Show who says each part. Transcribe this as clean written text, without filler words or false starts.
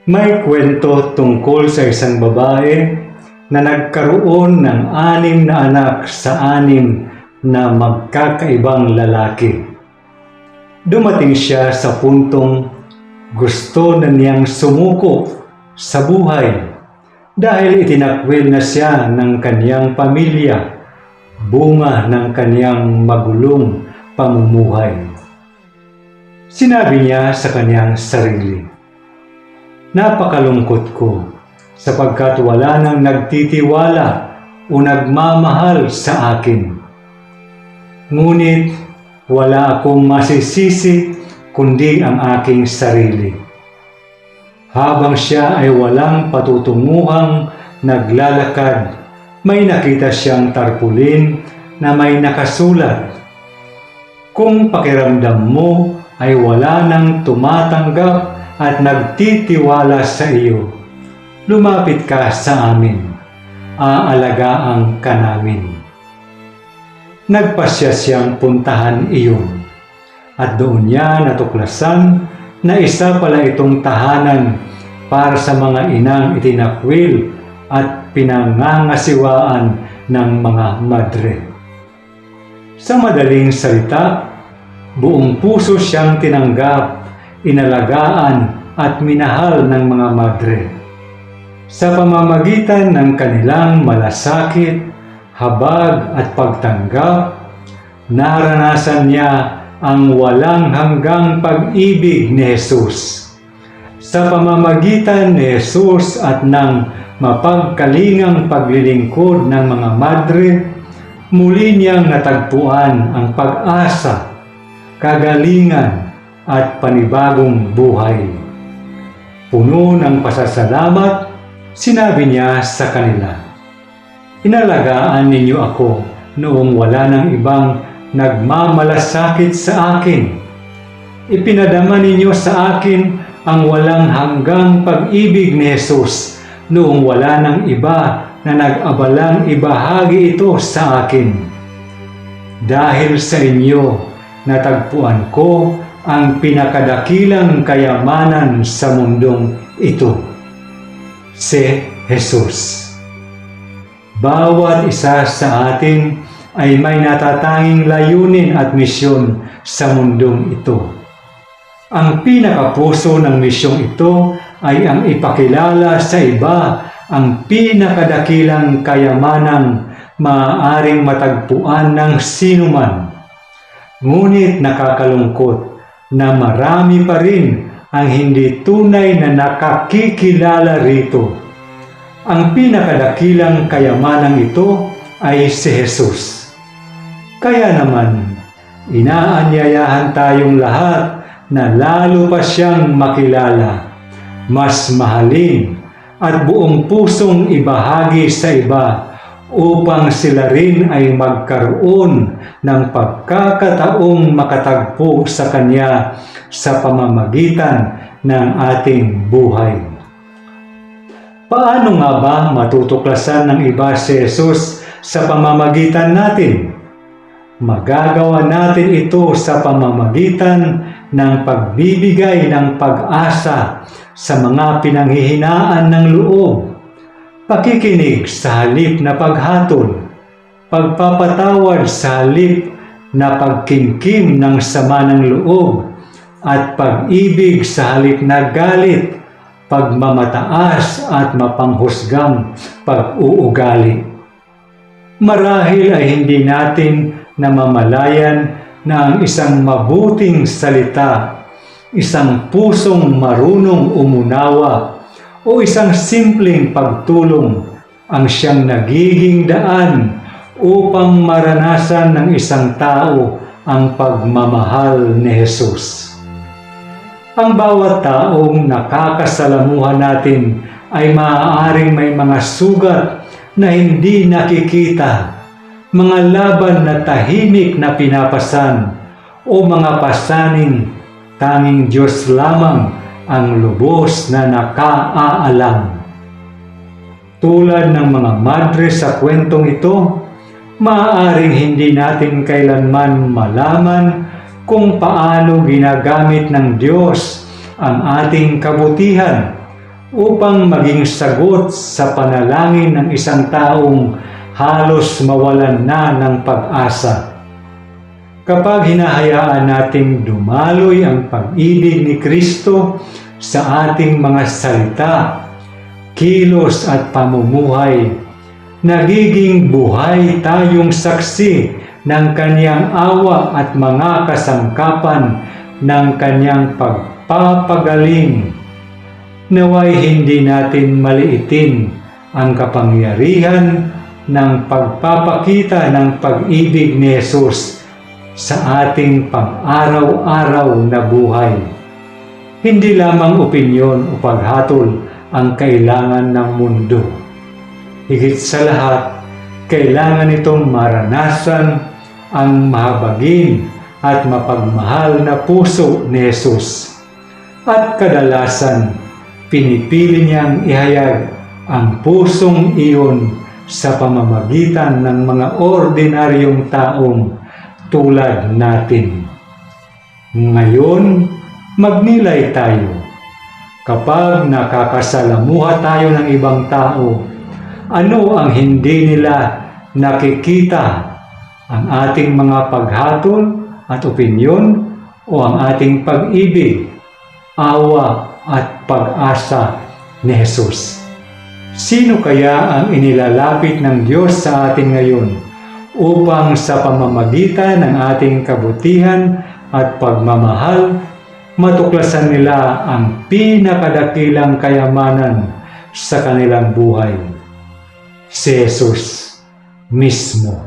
Speaker 1: May kwento tungkol sa isang babae na nagkaroon ng 6 na anak sa 6 na magkakaibang lalaki. Dumating siya sa puntong gusto na niyang sumuko sa buhay dahil itinakwil na siya ng kaniyang pamilya, bunga ng kaniyang magulong pamumuhay. Sinabi niya sa kaniyang sarili, "Napakalungkot ko sapagkat wala nang nagtitiwala o nagmamahal sa akin. Ngunit wala akong masisisi kundi ang aking sarili." Habang siya ay walang patutunguhang naglalakad, may nakita siyang tarpulin na may nakasulat, "Kung pakiramdam mo ay wala nang tumatanggap at nagtitiwala sa iyo, lumapit ka sa amin, aalagaan ka namin." Nagpasya siyang puntahan iyon, at doon niya natuklasan na isa pala itong tahanan para sa mga inang itinakwil at pinangangasiwaan ng mga madre. Sa madaling salita, buong puso siyang tinanggap, inalagaan at minahal ng mga madre. Sa pamamagitan ng kanilang malasakit, habag at pagtanggap, naranasan niya ang walang hanggang pag-ibig ni Jesus. Sa pamamagitan ni Jesus at ng mapagkalingang paglilingkod ng mga madre, muli niyang natagpuan ang pag-asa, kagalingan at panibagong buhay. Puno ng pasasalamat, sinabi niya sa kanila, "Inalagaan ninyo ako noong wala nang ibang nagmamalasakit sa akin. Ipinadama ninyo sa akin ang walang hanggang pag-ibig ni Jesus noong wala nang iba na nag-abalang ibahagi ito sa akin. Dahil sa inyo, natagpuan ko ang pinakadakilang kayamanan sa mundong ito, si Jesus." Bawat isa sa atin ay may natatanging layunin at misyon sa mundong ito. Ang pinakapuso ng misyong ito ay ang ipakilala sa iba ang pinakadakilang kayamanang maaaring matagpuan ng sinuman. Ngunit nakakalungkot na marami pa rin ang hindi tunay na nakakikilala rito. Ang pinakadakilang kayamanang ito ay si Jesus. Kaya naman, inaanyayahan tayong lahat na lalo pa siyang makilala, mas mahalin at buong pusong ibahagi sa iba upang sila rin ay magkaroon ng pagkakataong makatagpo sa Kanya sa pamamagitan ng ating buhay. Paano nga ba matutuklasan ng iba si Jesus sa pamamagitan natin? Magagawa natin ito sa pamamagitan ng pagbibigay ng pag-asa sa mga pinanghihinaan ng loob, pakikinig sa halip na paghatol, pagpapatawad sa halip na pagkimkim ng sama ng loob, at pag-ibig sa halip na galit, pagmamataas at mapanghusgang pag-uugali. Marahil ay hindi natin namamalayan na ang isang mabuting salita, isang pusong marunong umunawa, o isang simpleng pagtulong ang siyang nagiging daan upang maranasan ng isang tao ang pagmamahal ni Jesus. Ang bawat taong nakakasalamuhan natin ay maaaring may mga sugat na hindi nakikita, mga laban na tahimik na pinapasan, o mga pasaning tanging Diyos lamang ang lubos na nakaalam. Tulad ng mga madre sa kwentong ito, maaaring hindi natin kailanman malaman kung paano ginagamit ng Diyos ang ating kabutihan upang maging sagot sa panalangin ng isang taong halos mawalan na ng pag-asa. Kapag hinahayaan nating dumaloy ang pag-ibig ni Kristo sa ating mga salita, kilos at pamumuhay, nagiging buhay tayong saksi ng Kanyang awa at mga kasangkapan ng Kanyang pagpapagaling. Naway hindi natin maliitin ang kapangyarihan ng pagpapakita ng pag-ibig ni Jesus sa ating pang-araw-araw na buhay. Hindi lamang opinyon o paghatol ang kailangan ng mundo. Higit sa lahat, kailangan itong maranasan ang mahabagin at mapagmahal na puso ni Jesus. At kadalasan, pinipili niyang ihayag ang pusong iyon sa pamamagitan ng mga ordinaryong taong tulad natin. Ngayon, magnilay tayo. Kapag nakakasalamuha tayo ng ibang tao, ano ang hindi nila nakikita? Ang ating mga paghatol at opinyon o ang ating pag-ibig, awa at pag-asa ni Jesus? Sino kaya ang inilalapit ng Diyos sa atin ngayon upang sa pamamagitan ng ating kabutihan at pagmamahal, matuklasan nila ang pinakadakilang kayamanan sa kanilang buhay? Si Jesus mismo.